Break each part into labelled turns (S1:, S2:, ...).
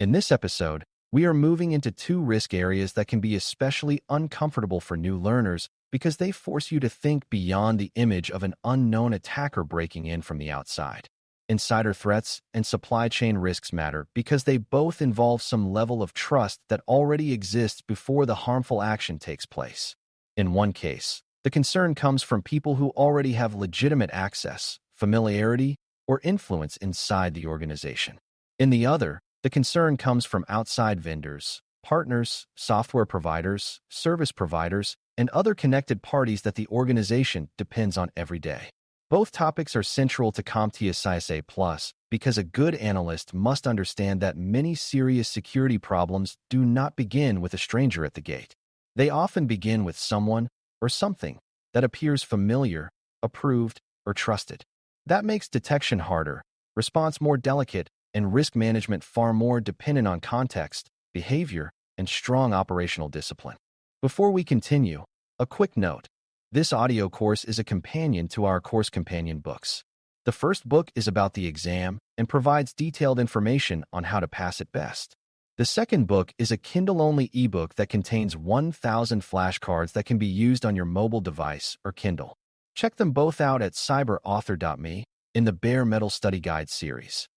S1: In this episode, we are moving into two risk areas that can be especially uncomfortable for new learners because they force you to think beyond the image of an unknown attacker breaking in from the outside. Insider threats and supply chain risks matter because they both involve some level of trust that already exists before the harmful action takes place. In one case, the concern comes from people who already have legitimate access, familiarity, or influence inside the organization. In the other, the concern comes from outside vendors, partners, software providers, service providers, and other connected parties that the organization depends on every day. Both topics are central to CompTIA CySA+ because a good analyst must understand that many serious security problems do not begin with a stranger at the gate. They often begin with someone or something that appears familiar, approved, or trusted. That makes detection harder, response more delicate, and risk management far more dependent on context, behavior, and strong operational discipline. Before we continue, a quick note. This audio course is a companion to our course companion books. The first book is about the exam and provides detailed information on how to pass it best. The second book is a Kindle-only ebook that contains 1,000 flashcards that can be used on your mobile device or Kindle. Check them both out at cyberauthor.me in the Bare Metal Study Guide series.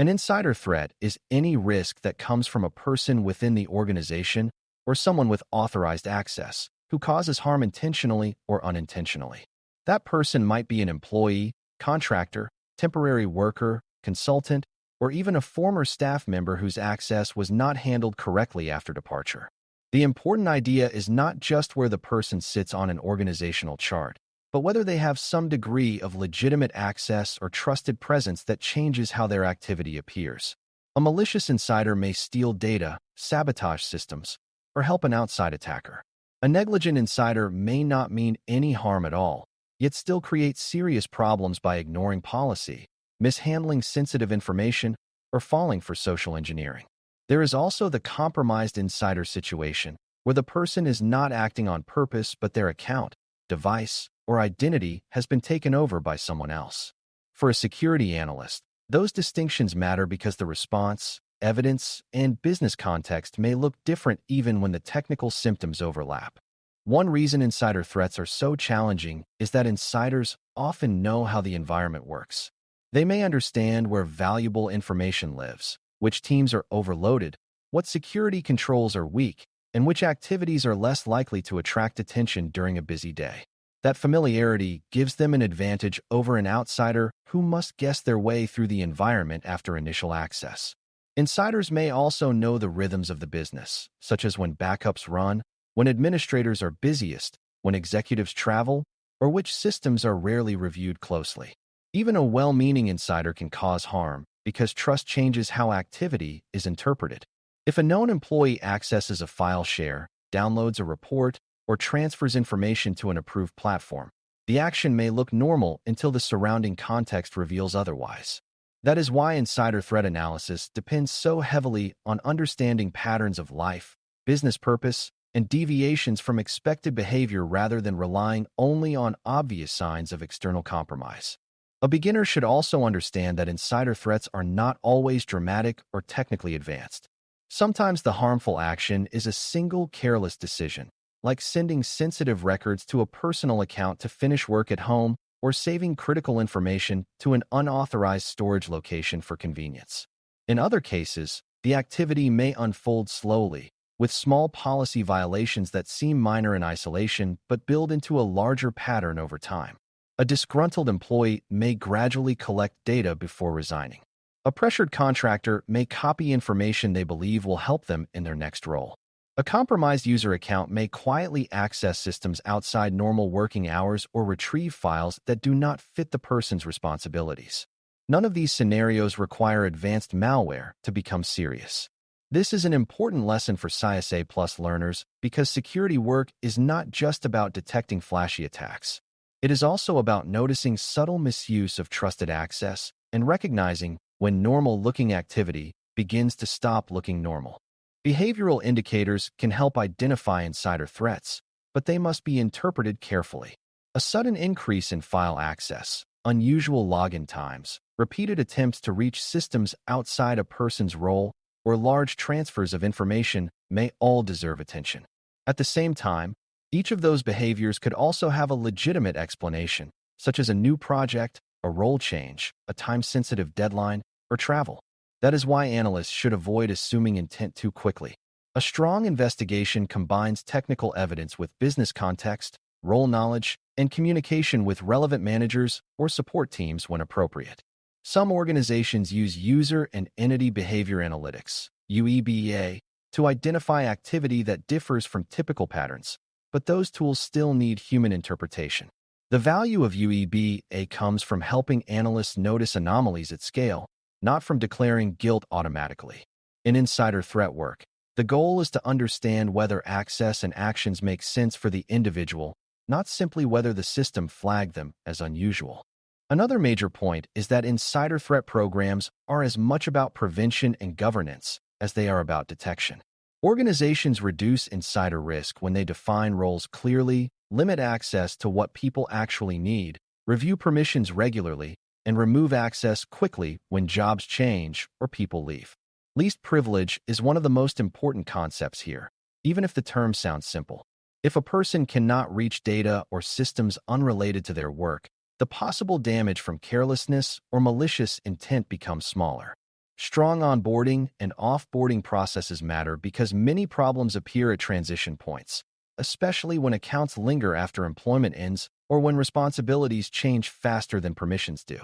S1: An insider threat is any risk that comes from a person within the organization or someone with authorized access who causes harm intentionally or unintentionally. That person might be an employee, contractor, temporary worker, consultant, or even a former staff member whose access was not handled correctly after departure. The important idea is not just where the person sits on an organizational chart, but whether they have some degree of legitimate access or trusted presence that changes how their activity appears. A malicious insider may steal data, sabotage systems, or help an outside attacker. A negligent insider may not mean any harm at all, yet still create serious problems by ignoring policy, mishandling sensitive information, or falling for social engineering. There is also the compromised insider situation, where the person is not acting on purpose but their account, device, or identity has been taken over by someone else. For a security analyst, those distinctions matter because the response, evidence, and business context may look different even when the technical symptoms overlap. One reason insider threats are so challenging is that insiders often know how the environment works. They may understand where valuable information lives, which teams are overloaded, what security controls are weak, and which activities are less likely to attract attention during a busy day. That familiarity gives them an advantage over an outsider who must guess their way through the environment after initial access. Insiders may also know the rhythms of the business, such as when backups run, when administrators are busiest, when executives travel, or which systems are rarely reviewed closely. Even a well-meaning insider can cause harm because trust changes how activity is interpreted. If a known employee accesses a file share, downloads a report, or transfers information to an approved platform, the action may look normal until the surrounding context reveals otherwise. That is why insider threat analysis depends so heavily on understanding patterns of life, business purpose, and deviations from expected behavior rather than relying only on obvious signs of external compromise. A beginner should also understand that insider threats are not always dramatic or technically advanced. Sometimes the harmful action is a single careless decision, like sending sensitive records to a personal account to finish work at home or saving critical information to an unauthorized storage location for convenience. In other cases, the activity may unfold slowly, with small policy violations that seem minor in isolation but build into a larger pattern over time. A disgruntled employee may gradually collect data before resigning. A pressured contractor may copy information they believe will help them in their next role. A compromised user account may quietly access systems outside normal working hours or retrieve files that do not fit the person's responsibilities. None of these scenarios require advanced malware to become serious. This is an important lesson for CySA+ learners because security work is not just about detecting flashy attacks. It is also about noticing subtle misuse of trusted access and recognizing when normal-looking activity begins to stop looking normal. Behavioral indicators can help identify insider threats, but they must be interpreted carefully. A sudden increase in file access, unusual login times, repeated attempts to reach systems outside a person's role, or large transfers of information may all deserve attention. At the same time, each of those behaviors could also have a legitimate explanation, such as a new project, a role change, a time-sensitive deadline, or travel. That is why analysts should avoid assuming intent too quickly. A strong investigation combines technical evidence with business context, role knowledge, and communication with relevant managers or support teams when appropriate. Some organizations use user and entity behavior analytics, UEBA, to identify activity that differs from typical patterns, but those tools still need human interpretation. The value of UEBA comes from helping analysts notice anomalies at scale, not from declaring guilt automatically. In insider threat work, the goal is to understand whether access and actions make sense for the individual, not simply whether the system flagged them as unusual. Another major point is that insider threat programs are as much about prevention and governance as they are about detection. Organizations reduce insider risk when they define roles clearly, limit access to what people actually need, review permissions regularly, and remove access quickly when jobs change or people leave. Least privilege is one of the most important concepts here, even if the term sounds simple. If a person cannot reach data or systems unrelated to their work, the possible damage from carelessness or malicious intent becomes smaller. Strong onboarding and offboarding processes matter because many problems appear at transition points, especially when accounts linger after employment ends or when responsibilities change faster than permissions do.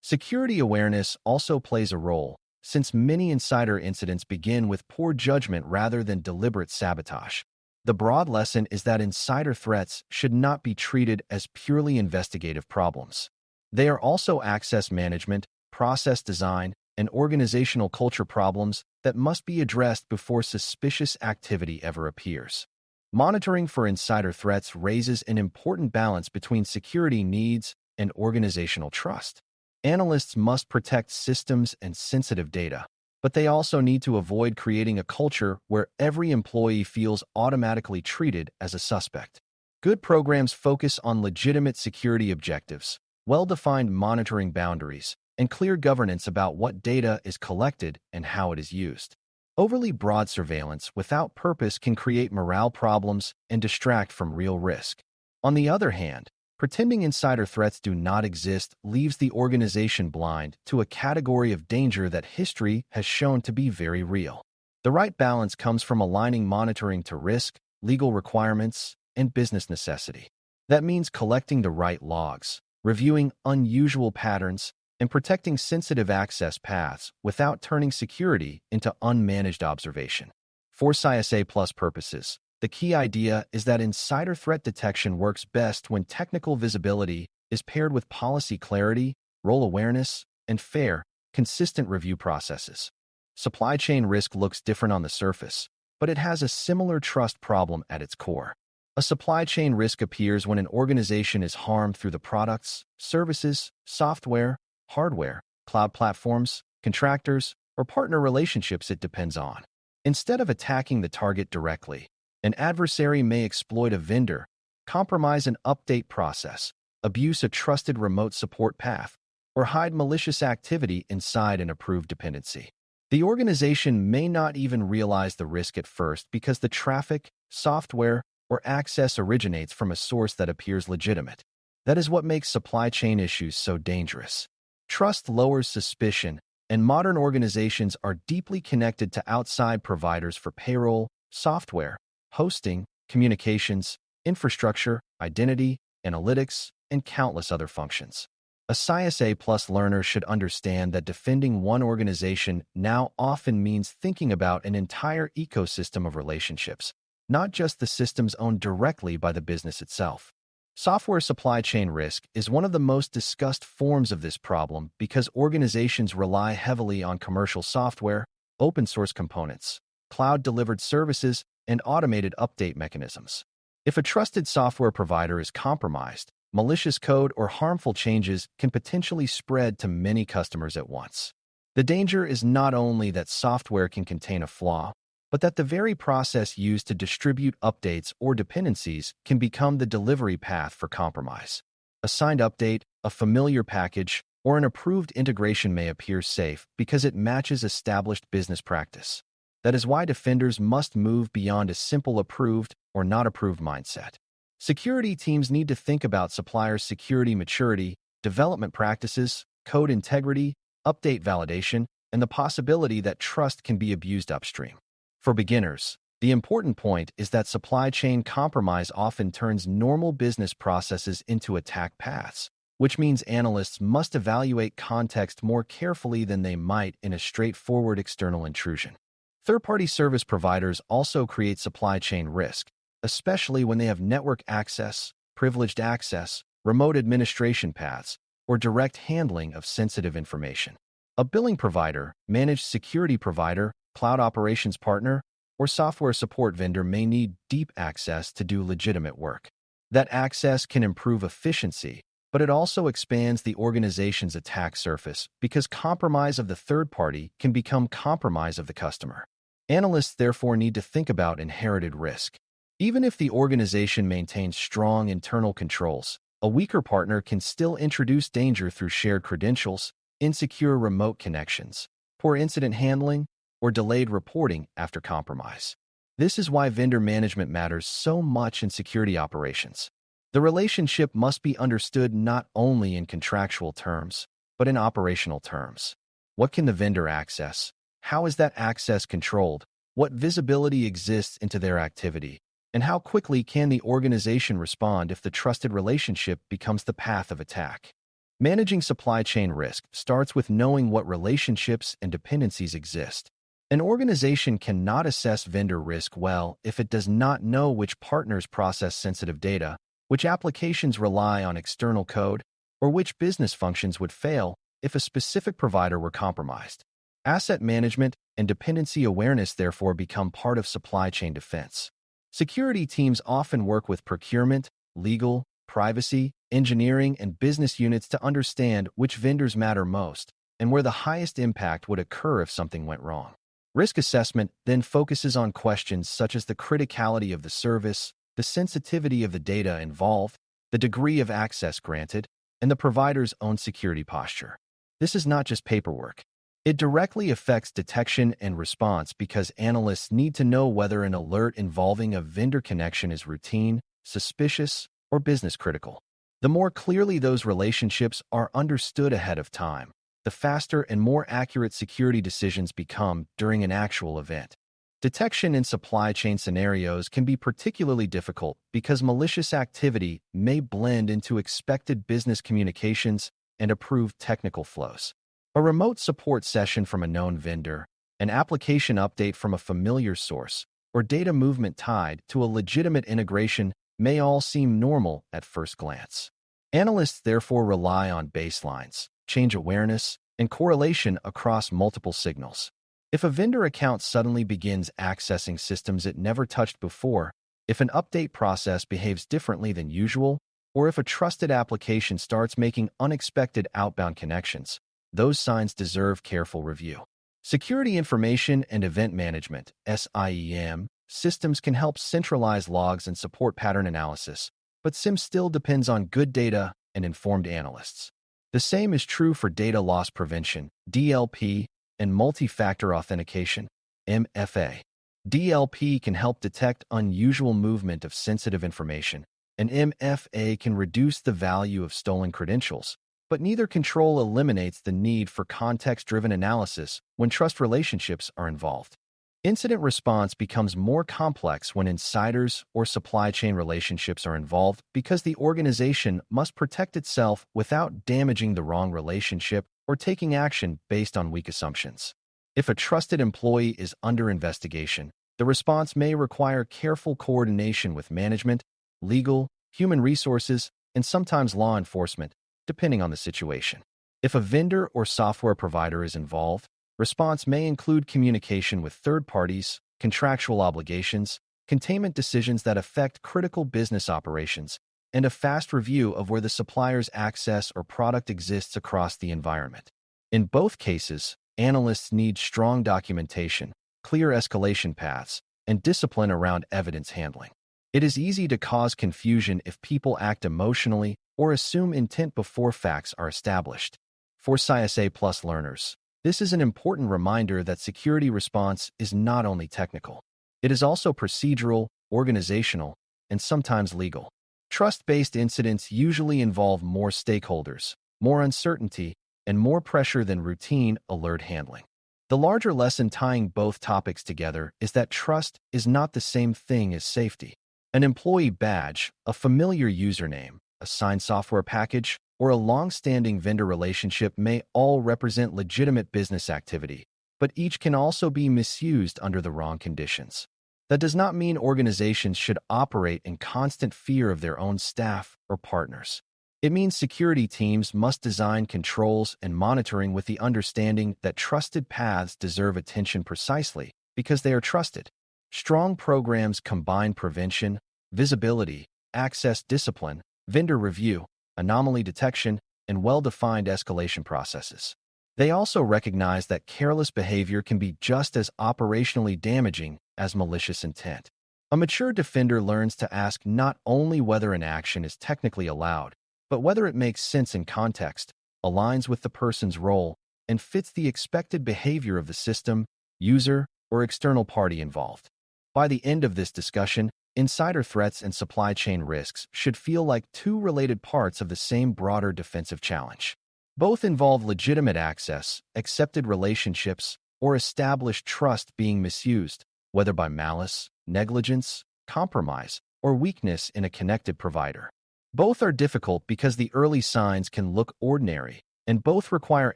S1: Security awareness also plays a role, since many insider incidents begin with poor judgment rather than deliberate sabotage. The broad lesson is that insider threats should not be treated as purely investigative problems. They are also access management, process design, and organizational culture problems that must be addressed before suspicious activity ever appears. Monitoring for insider threats raises an important balance between security needs and organizational trust. Analysts must protect systems and sensitive data, but they also need to avoid creating a culture where every employee feels automatically treated as a suspect. Good programs focus on legitimate security objectives, well-defined monitoring boundaries, and clear governance about what data is collected and how it is used. Overly broad surveillance without purpose can create morale problems and distract from real risk. On the other hand, pretending insider threats do not exist leaves the organization blind to a category of danger that history has shown to be very real. The right balance comes from aligning monitoring to risk, legal requirements, and business necessity. That means collecting the right logs, reviewing unusual patterns, and protecting sensitive access paths without turning security into unmanaged observation. For CySA Plus purposes, the key idea is that insider threat detection works best when technical visibility is paired with policy clarity, role awareness, and fair, consistent review processes. Supply chain risk looks different on the surface, but it has a similar trust problem at its core. A supply chain risk appears when an organization is harmed through the products, services, software, hardware, cloud platforms, contractors, or partner relationships it depends on. Instead of attacking the target directly, an adversary may exploit a vendor, compromise an update process, abuse a trusted remote support path, or hide malicious activity inside an approved dependency. The organization may not even realize the risk at first because the traffic, software, or access originates from a source that appears legitimate. That is what makes supply chain issues so dangerous. Trust lowers suspicion, and modern organizations are deeply connected to outside providers for payroll, software, hosting, communications, infrastructure, identity, analytics, and countless other functions. A CySA Plus learner should understand that defending one organization now often means thinking about an entire ecosystem of relationships, not just the systems owned directly by the business itself. Software supply chain risk is one of the most discussed forms of this problem because organizations rely heavily on commercial software, open-source components, cloud-delivered services, and automated update mechanisms. If a trusted software provider is compromised, malicious code or harmful changes can potentially spread to many customers at once. The danger is not only that software can contain a flaw, but that the very process used to distribute updates or dependencies can become the delivery path for compromise. A signed update, a familiar package, or an approved integration may appear safe because it matches established business practice. That is why defenders must move beyond a simple approved or not approved mindset. Security teams need to think about suppliers' security maturity, development practices, code integrity, update validation, and the possibility that trust can be abused upstream. For beginners, the important point is that supply chain compromise often turns normal business processes into attack paths, which means analysts must evaluate context more carefully than they might in a straightforward external intrusion. Third-party service providers also create supply chain risk, especially when they have network access, privileged access, remote administration paths, or direct handling of sensitive information. A billing provider, managed security provider, cloud operations partner, or software support vendor may need deep access to do legitimate work. That access can improve efficiency, but it also expands the organization's attack surface because compromise of the third party can become compromise of the customer. Analysts therefore need to think about inherited risk. Even if the organization maintains strong internal controls, a weaker partner can still introduce danger through shared credentials, insecure remote connections, poor incident handling, or delayed reporting after compromise. This is why vendor management matters so much in security operations. The relationship must be understood not only in contractual terms, but in operational terms. What can the vendor access? How is that access controlled? What visibility exists into their activity? And how quickly can the organization respond if the trusted relationship becomes the path of attack? Managing supply chain risk starts with knowing what relationships and dependencies exist. An organization cannot assess vendor risk well if it does not know which partners process sensitive data, which applications rely on external code, or which business functions would fail if a specific provider were compromised. Asset management and dependency awareness therefore become part of supply chain defense. Security teams often work with procurement, legal, privacy, engineering, and business units to understand which vendors matter most and where the highest impact would occur if something went wrong. Risk assessment then focuses on questions such as the criticality of the service, the sensitivity of the data involved, the degree of access granted, and the provider's own security posture. This is not just paperwork. It directly affects detection and response because analysts need to know whether an alert involving a vendor connection is routine, suspicious, or business critical. The more clearly those relationships are understood ahead of time, the faster and more accurate security decisions become during an actual event. Detection in supply chain scenarios can be particularly difficult because malicious activity may blend into expected business communications and approved technical flows. A remote support session from a known vendor, an application update from a familiar source, or data movement tied to a legitimate integration may all seem normal at first glance. Analysts therefore rely on baselines, change awareness, and correlation across multiple signals. If a vendor account suddenly begins accessing systems it never touched before, if an update process behaves differently than usual, or if a trusted application starts making unexpected outbound connections, those signs deserve careful review. Security information and event management (SIEM) systems can help centralize logs and support pattern analysis, but SIM still depends on good data and informed analysts. The same is true for data loss prevention (DLP) and multi-factor authentication (MFA). DLP can help detect unusual movement of sensitive information, and MFA can reduce the value of stolen credentials. But neither control eliminates the need for context-driven analysis when trust relationships are involved. Incident response becomes more complex when insiders or supply chain relationships are involved because the organization must protect itself without damaging the wrong relationship or taking action based on weak assumptions. If a trusted employee is under investigation, the response may require careful coordination with management, legal, human resources, and sometimes law enforcement, depending on the situation. If a vendor or software provider is involved, response may include communication with third parties, contractual obligations, containment decisions that affect critical business operations, and a fast review of where the supplier's access or product exists across the environment. In both cases, analysts need strong documentation, clear escalation paths, and discipline around evidence handling. It is easy to cause confusion if people act emotionally or assume intent before facts are established. For CySA Plus learners, this is an important reminder that security response is not only technical. It is also procedural, organizational, and sometimes legal. Trust-based incidents usually involve more stakeholders, more uncertainty, and more pressure than routine alert handling. The larger lesson tying both topics together is that trust is not the same thing as safety. An employee badge, a familiar username, a signed software package, or a long-standing vendor relationship may all represent legitimate business activity, but each can also be misused under the wrong conditions. That does not mean organizations should operate in constant fear of their own staff or partners. It means security teams must design controls and monitoring with the understanding that trusted paths deserve attention precisely because they are trusted. Strong programs combine prevention, visibility, access discipline, vendor review, anomaly detection, and well-defined escalation processes. They also recognize that careless behavior can be just as operationally damaging as malicious intent. A mature defender learns to ask not only whether an action is technically allowed, but whether it makes sense in context, aligns with the person's role, and fits the expected behavior of the system, user, or external party involved. By the end of this discussion, insider threats and supply chain risks should feel like two related parts of the same broader defensive challenge. Both involve legitimate access, accepted relationships, or established trust being misused, whether by malice, negligence, compromise, or weakness in a connected provider. Both are difficult because the early signs can look ordinary, and both require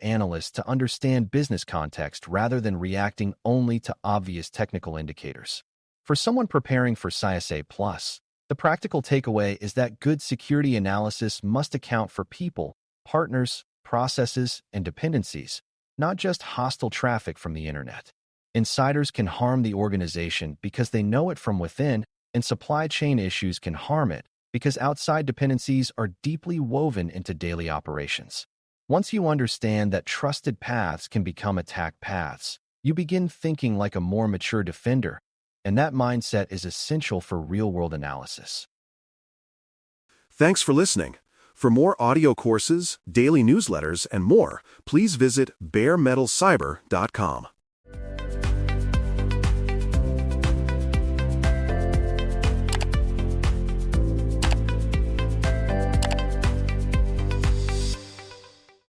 S1: analysts to understand business context rather than reacting only to obvious technical indicators. For someone preparing for CySA+, the practical takeaway is that good security analysis must account for people, partners, processes, and dependencies, not just hostile traffic from the internet. Insiders can harm the organization because they know it from within, and supply chain issues can harm it because outside dependencies are deeply woven into daily operations. Once you understand that trusted paths can become attack paths, you begin thinking like a more mature defender, and that mindset is essential for real-world analysis.
S2: Thanks for listening. For more audio courses, daily newsletters, and more, please visit baremetalcyber.com.